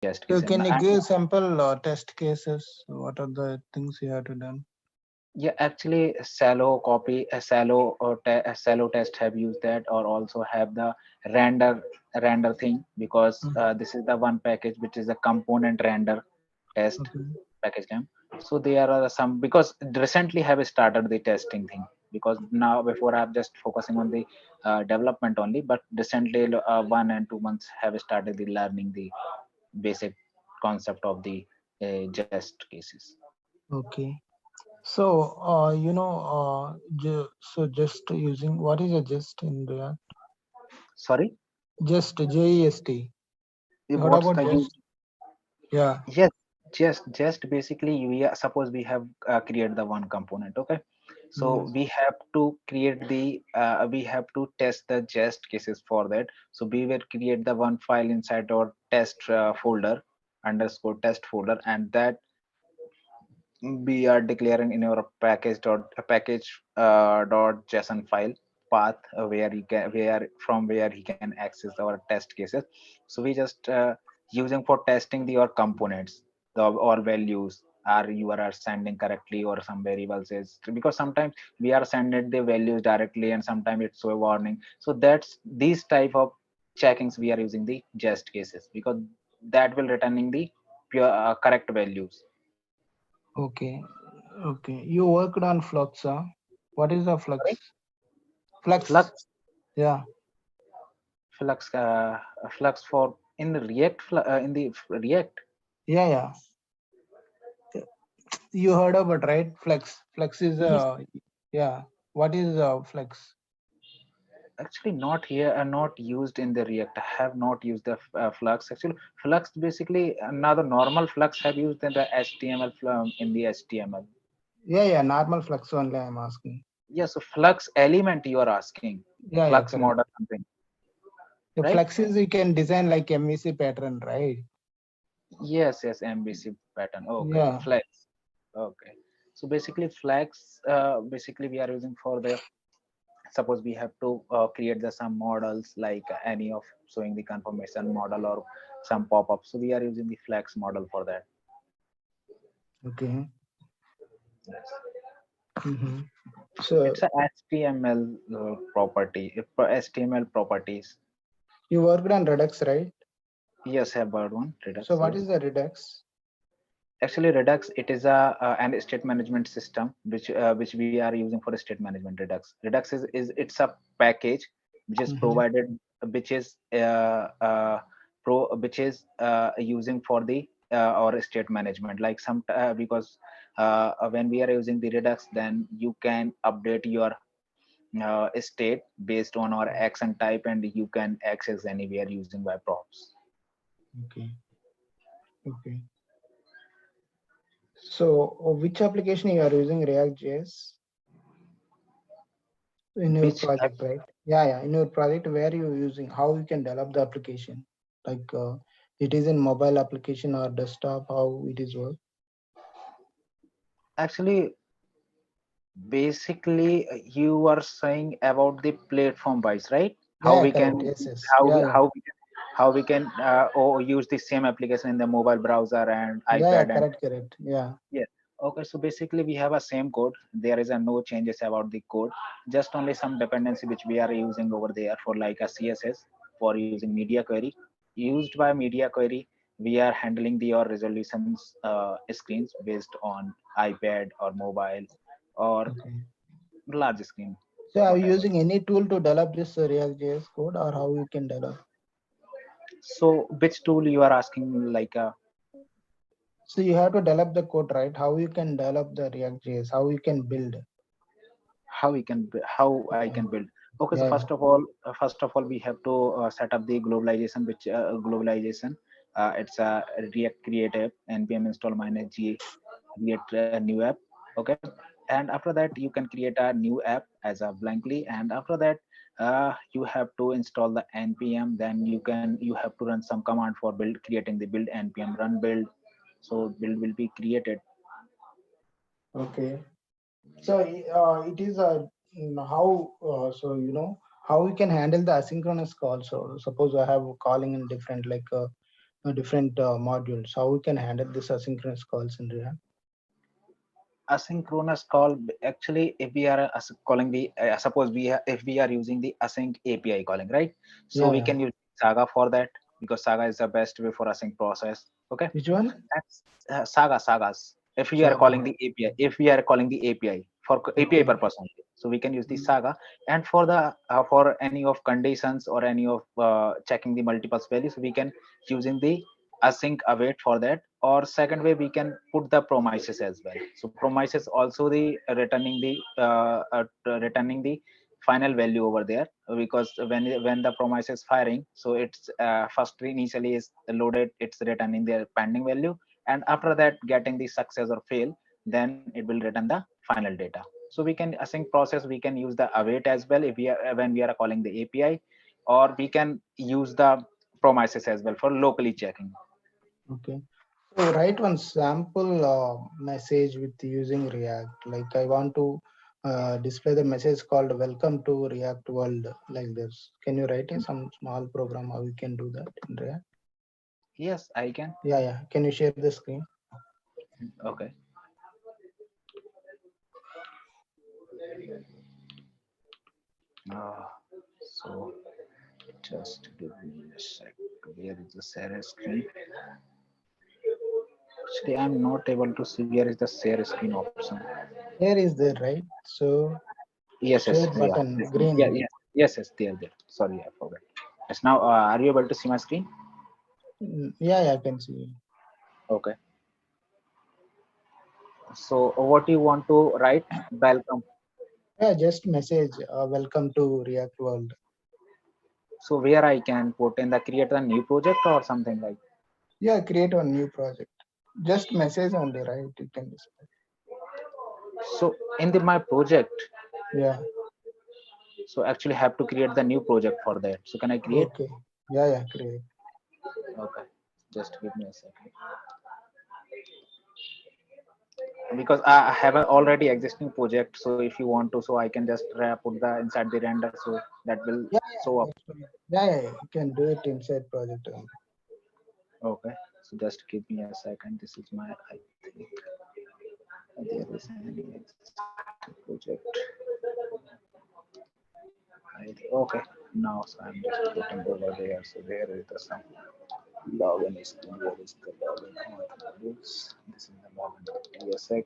just So case. can you And give sample test cases? What are the things you have to done? yeah, actually, a shallow test have used that, or also have the render render thing, because Mm, this is the one package which is a component render test okay. package name. So there are some, because recently have started the testing thing, because now before I'm just focusing on the development only, but recently 1 and 2 months have started the learning the basic concept of the jest cases. Okay. So so just using what is a just in React? Sorry, Just JEST. You heard what's about the use? just? Yeah. Yes, just basically suppose we have created the one component, okay, so Yes. we have to create the we have to test the jest cases for that. So we will create the one file inside our test folder, underscore test folder, and that we are declaring in your package json file path, where you can, where from where he can access our test cases. So we just using for testing the your components, the or values are you are sending correctly, or some variables is, because sometimes we are sending the values directly and sometimes it's a warning. So that's these type of checkings we are using the just cases, because that will returning the pure correct values. Okay. Okay. You worked on Flux, huh? What is the Sorry? Flux? Flux. Flux, Yeah. flux for in the React, in the React. Yeah. Yeah. You heard about right? Flux. Flux is Yes, yeah. What is Flux? actually not here, not used in the React. I have not used the Flux. Actually, Flux basically another normal Flux have used in the HTML, in the HTML. Yeah. Yeah. Normal Flux only. I'm asking. Yes, so Flux element you are asking, Yeah. Yeah. Flux Correct. model something, The right? Flux is you can design like MVC pattern, right? Yes, yes, MVC pattern. Okay, Yeah. Flex. Okay, so basically Flex, basically we are using for the, suppose we have to create the some models like any of showing the confirmation model or some pop-up, so we are using the flex model for that. Okay. Yes. Mm-hmm. So It's a html property, html properties. you worked on Redux, right? Yes, have word one So Redux, what yes. is the Redux? Actually Redux, it is a an state management system which we are using for state management. Redux is it's a package which is Mm-hmm. provided, which is which is using for the or state management, like some because when we are using the Redux, then you can update your state based on our action type, and you can access anywhere using web props. Okay. Okay. So which application you are using React.js in your Which project, right? Yeah, yeah. In your project, where you using, how you can develop the application? Like it is in mobile application or desktop, how it is work? actually basically you are saying about the platform wise, right? How Yeah, yeah, we can, correct. Yes, yes. Yeah, yeah. how we can or use the same application in the mobile browser and Yeah, yeah, ipad and, correct, correct. Yeah. yeah. Okay, so basically we have a same code, there is a no changes about the code, just only some dependency which we are using over there for like a css for using media query. Used by media query, we are handling the or resolutions screens based on ipad or mobile or Okay. large screen, So are you whatever. using any tool to develop this React.js code or how you can develop? So which tool you are asking, like So you have to develop the code, right? How you can develop the React.js, how you can build. how we can how I Yeah, can build? Okay, so yeah, yeah. first of all we have to set up the globalization, which globalization, it's a react creative npm install minus g create a new app. Okay, and after that you can create a new app as a blankly, and after that you have to install the npm, then you have to run some command for build, creating the build npm run build, so build will be created. Okay. So it is how so how we can handle the asynchronous call. So suppose I have calling in different like different modules. How we can handle this asynchronous calls in React? Asynchronous call, actually, if we are calling the suppose if we are using the async API calling, right? So Yeah, we yeah. can use Saga for that, because Saga is the best way for async process. Okay. Which one? That's sagas. If we are calling Saga. the API, if we are calling the API for API Okay. purpose only, so we can use the Mm. Saga. And for the for any of conditions or any of checking the multiple values, we can using the async await for that. Or second way, we can put the promises as well. So promises also the returning the final value over there, because when the promise is firing, so it's first initially is loaded, it's returning their pending value, and after that getting the success or fail, then it will return the final data. So we can async process, we can use the await as well if we are when we are calling the API, or we can use the promises as well for locally checking. Okay. So write one sample message with using React. Like I want to display the message called "Welcome to React World" like this. Can you write in some small program how we can do that in React? Yes, I can. Yeah, yeah. Can you share the screen? Okay. uh, so just give me a sec. Where is the share screen? Actually, I'm not able to see where is the share screen option. Here is there, right? So Yes, yes, share yeah, button yes, yeah, green. yes, yes, yes, there. Sorry, I forgot. Yes, now, are you able to see my screen? Yeah, yeah, I can see. Okay. So, what you want to write? Welcome. Yeah, just message "Welcome to React World." So, where I can put in the create a new project or something like. Yeah, create a new project. Just message only, right? You can display. So, in the my project, Yeah. so actually have to create the new project for that. So, can I create? Okay. Yeah, yeah, create. Okay. Just give me a second. Because I have an already existing project. So, if you want to, so I can just put the inside the render, so that will Yeah, show up. yeah, that's fine. Yeah, yeah, yeah, you can do it inside project only. Okay, so just give me a second. This is my, I think there is any existing project. Okay, now so I'm just putting over there. So there is the some login is where is the login attributes. This is the login.tsx.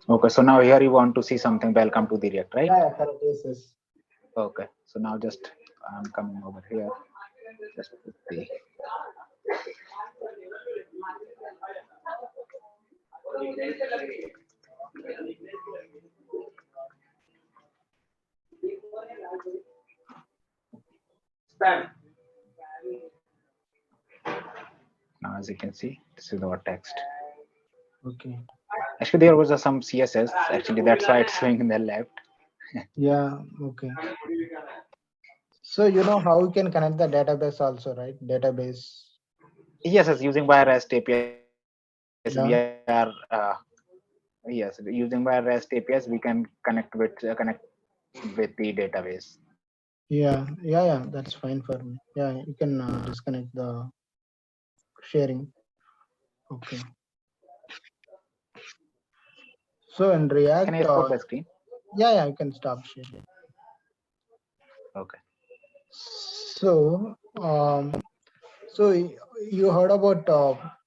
Okay, so now here you want to see something. Welcome to the React, right? Yeah, yeah, correct. Yes, yes. Okay, so now just I'm coming over here. Just put the now, as you can see, this is our text. Okay. Actually, there was some CSS. Actually, that's why it's showing in the left. Yeah, okay. So you know how we can connect the database also, right? Database. Yes, yes, using by REST APIs, we are Yeah. yes, using by REST APIs, we can connect with the database. Yeah, yeah, yeah. That's fine for me. Yeah, you can disconnect the sharing. Okay. So in Can I React, stop the screen? yeah, yeah, you can stop sharing. Okay. So, you heard about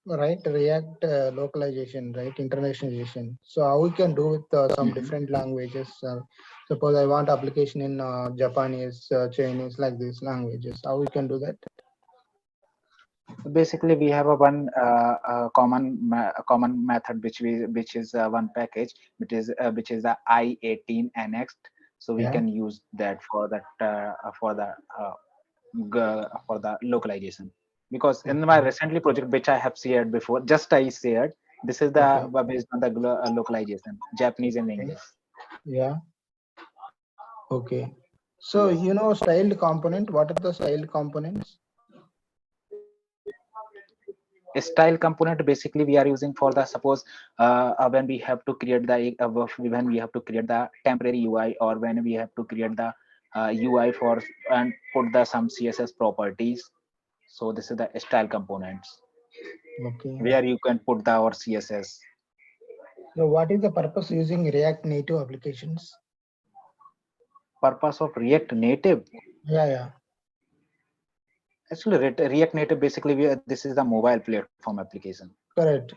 right React localization, right internationalization. So how we can do with some Mhm. different languages? Suppose I want application in Japanese, Chinese, like these languages. How we can do that? So basically, we have a one a common method which is one package which is the I18 annexed. So we Yeah. can use that for the localization, because in my Okay. recently project which I have shared before, just I shared, this is the Okay. based on the localization Japanese and Okay. English. Yeah. Okay. So Yes. styled component. What are the styled components? Style component basically we are using for the suppose when we have to create the when we have to create the temporary UI, or when we have to create the UI for and put the some CSS properties. So this is the style components Okay. where you can put the our CSS. So what is the purpose using React Native applications? Purpose of React Native. Yeah, yeah. Actually, React Native basically this is the mobile platform application. Correct.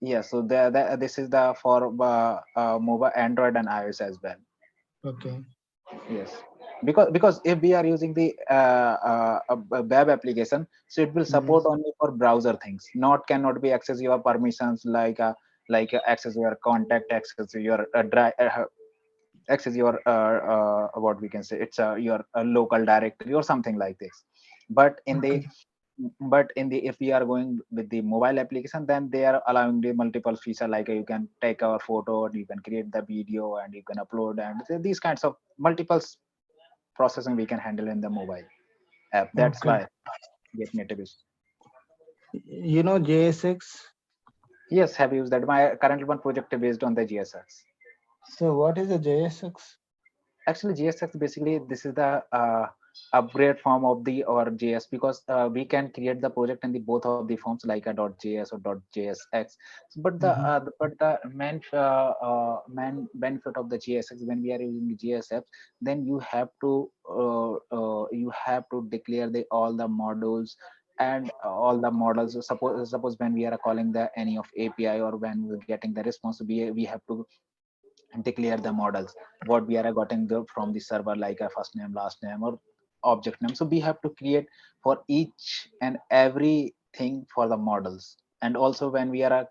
Yeah, so this is the for mobile Android and iOS as well. Okay. Yes, because if we are using the a web application, so it will Mhm. support only for browser things. Not cannot be access your permissions like access your contact, access your access your what we can say, it's your local directory or something like this. But in the Okay. if we are going with the mobile application, then they are allowing the multiple feature like you can take our photo, you can create the video, and you can upload, and these kinds of multiple processing we can handle in the mobile app. That's Okay. why React Native is. JSX. Yes, have used that. My current one project is based on the GSX. So what is the JSX? Actually, GSX basically this is the upgrade form of the or JS, because we can create the project in the both of the forms like a .js or .jsx. But Mm-hmm. the main benefit of the GSX, when we are using the GSX, then you have to declare the all the modules and all the models. Suppose when we are calling the any of API, or when we're getting the response, we have to declare the models what we are getting from the server, like a first name, last name, or object name. So we have to create for each and everything for the models. And also when we are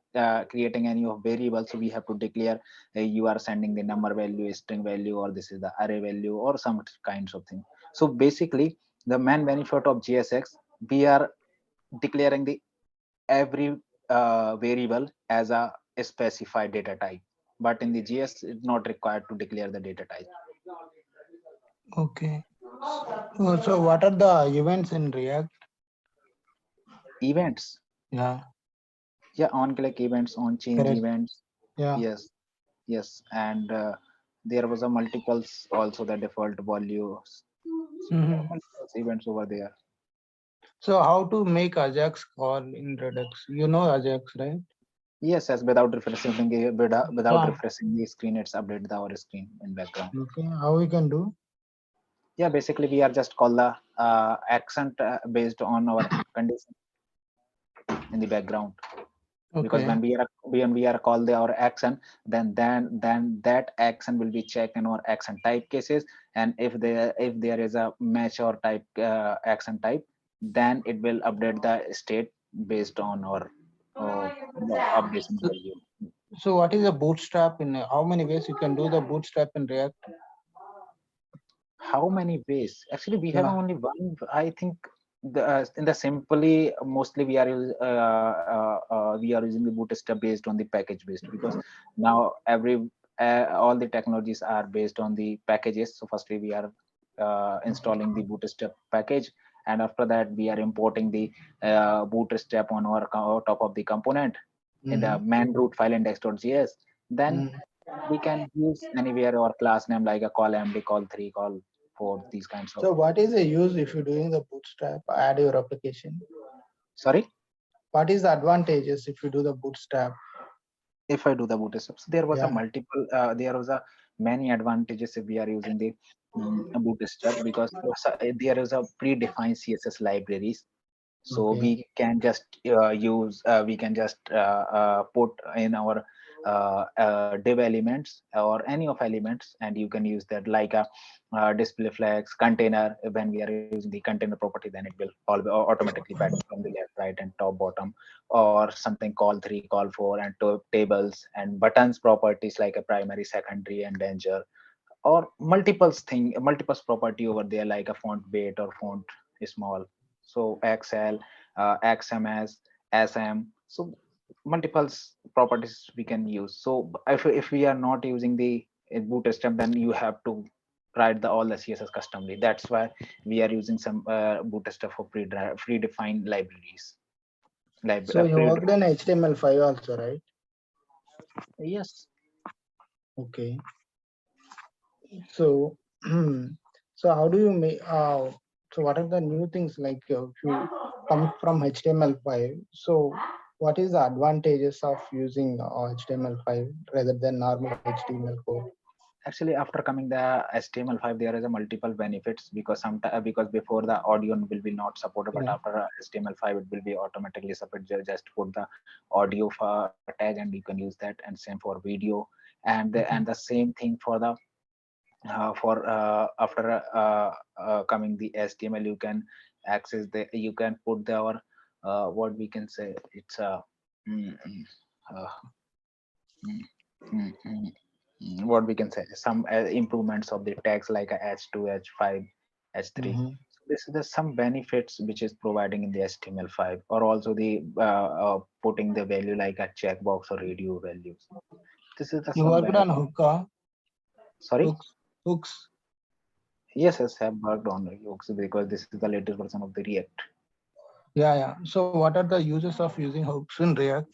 creating any of variables, so we have to declare you are sending the number value, string value, or this is the array value, or some kinds of thing. So basically the main benefit of GSX, we are declaring the every variable as a specified data type. But in the GS, it's not required to declare the data type. Okay. So what are the events in React? Events, Yeah. yeah, on click events, on change Correct. events. Yeah. Yes, yes, and there was a multiples also the default values. So there are Mm-hmm. multiple events over there. So how to make Ajax call in Redux? You know Ajax, right? Yes, yes, without refreshing without Yeah. refreshing the screen, it's update the our screen in background. Okay. How we can do? Yeah, basically we are just call the accent based on our condition in the background. Because Okay. when we are called our action, then that action will be checked in our action type cases. And if there is a match or type action type, then it will update the state based on our uh, updation So, value. so what is a bootstrap in how many ways you can do the bootstrap in React? How many ways? Actually, we have Yeah. only one. I think in the simply mostly we are using the bootstrap based on the package based, because now all the technologies are based on the packages. So firstly we are installing the bootstrap package, and after that we are importing the bootstrap on our top of the component in the Mm-hmm. main root file index.js. Then Mm. we can use anywhere our class name like a call md, call 3, call 4, these kinds of. So what is the use if you're doing the bootstrap, add your application? Sorry. What is the advantages if you do the bootstrap? If I do the bootstrap, so there was a Yeah. multiple there was a many advantages if we are using the bootstrap, because there is a predefined CSS libraries. So Okay. we can just put in our div elements or any of elements, and you can use that like a display flags container. When we are using the container property, then it will all automatically pattern from the left, right, and top, bottom, or something call 3, call 4, and tables and buttons properties like a primary, secondary, and danger, or multiple property over there like a font weight or font small. So XL, XMS, SM. So multiple properties we can use. So if we are not using the bootstrap, then you have to write the all the CSS customly. That's why we are using some bootstrap for predefined libraries. So you worked in HTML5 also, right? Yes. Okay. So, so how do you make? So what are the new things like if you come from HTML5? So what is the advantages of using HTML5 rather than normal HTML code? Actually, after coming the HTML5, there is a multiple benefits because sometimes because before the audio will be not supported, but Yeah. after HTML5 it will be automatically supported. Just put the audio tag and you can use that, and same for video, and the same thing for after coming the HTML, you can access the you can put the our what we can say it's a mm, mm, uh, mm, mm, mm, what we can say some improvements of the tags like a h2 h5 h3. Mm-hmm. So this is the some benefits which is providing in the HTML5, or also the putting the value like a checkbox or radio values. This is the You some worked on benefit. hook, Sorry. hooks. Yes, I have worked on Redux because this is the latest version of the React. Yeah, yeah. So what are the uses of using hooks in React?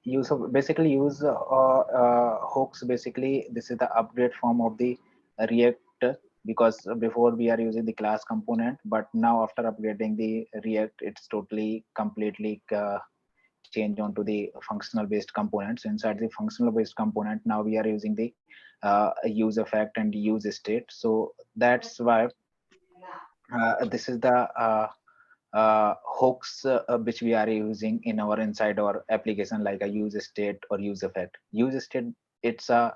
Use of basically use hooks. Basically, this is the upgrade form of the React, because before we are using the class component, but now after upgrading the React, it's totally completely change onto the functional based components. Inside the functional based component, now we are using the use effect and use state. So that's why this is the hooks which we are using in our inside our application, like a use state or use effect. Use state, it's a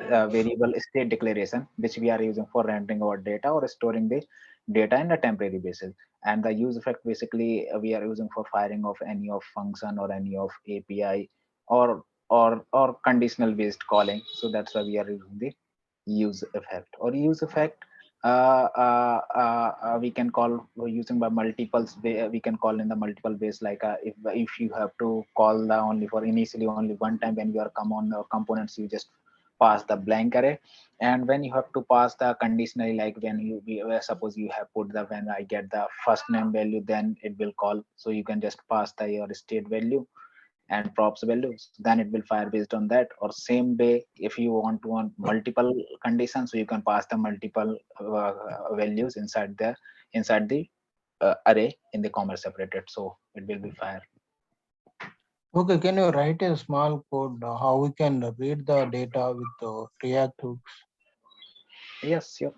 variable state declaration which we are using for rendering our data or storing the data in a temporary basis. And the use effect basically we are using for firing of any of function or any of API, or conditional based calling. So that's why we are using the use effect. Or use effect we can call using by multiples we can call in the multiple ways, like if you have to call the only for initially only one time, when you are come on the components, you just pass the blank array. And when you have to pass the conditionally, like when suppose you have put the when I get the first name value, then it will call. So you can just pass the your state value and props value, so then it will fire based on that. Or same way, if you want multiple conditions, so you can pass the multiple values inside the array in the comma separated, so it will be fire. Okay, can you write a small code how we can read the data with the React hooks? Yes, sure.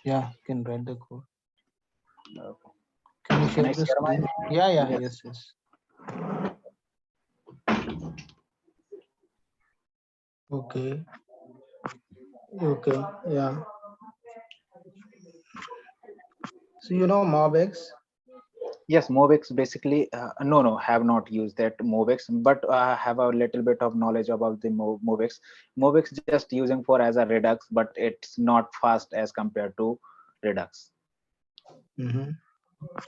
Yeah, can write the code. Okay. Can you Can share I the share my? screen? Yeah, yeah, Yes. yes, yes. Okay, okay, yeah. So you know MobX? Yes, Movex basically, no, have not used that Movex, but have a little bit of knowledge about the Movex. Movex just using for as a Redux, but it's not fast as compared to Redux. Mm-hmm.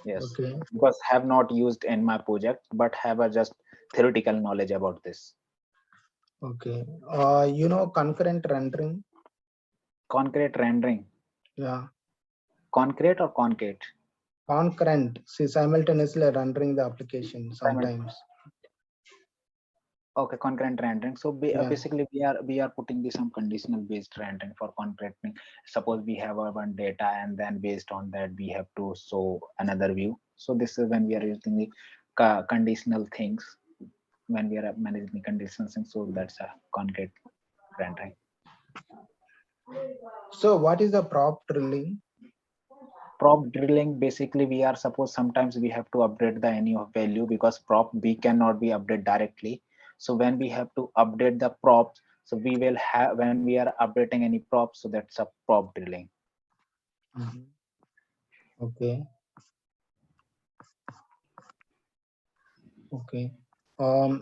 Yes, Okay, because have not used in my project, but have a just theoretical knowledge about this. okay. You know concurrent rendering? Concrete rendering, Yeah, concrete or concrete? concurrent. See, simultaneously rendering the application Simul- sometimes. Okay, concurrent rendering. So Yeah. basically, we are putting the some conditional based rendering for concurrent. Suppose we have our one data, and then based on that we have to show another view. So this is when we are using the conditional things, when we are managing the conditional things. So that's a concrete rendering. So what is the prop drilling? Prop drilling, basically we are suppose sometimes we have to update the any of value, because prop we cannot be update directly. So when we have to update the props, so we will have when we are updating any props, so that's a prop drilling. Mhm. Okay, okay.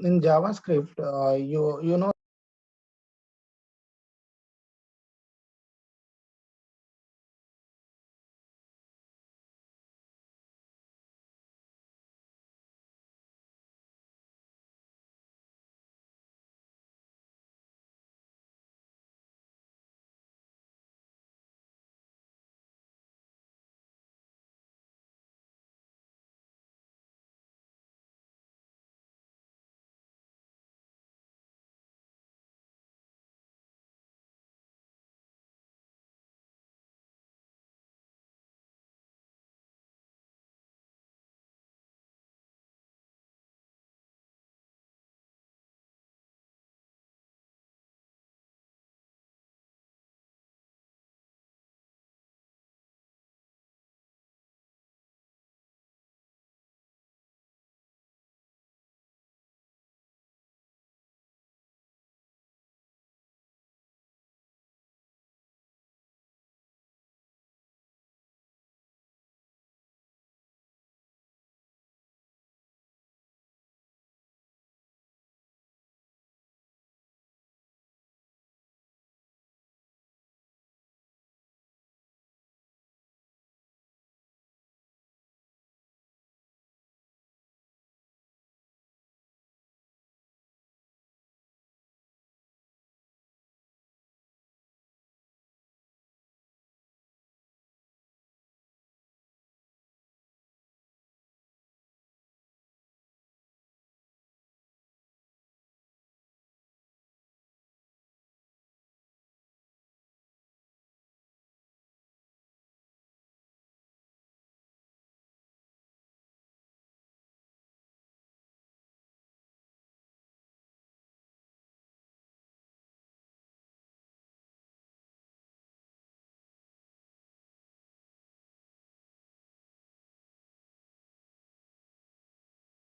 In JavaScript, you know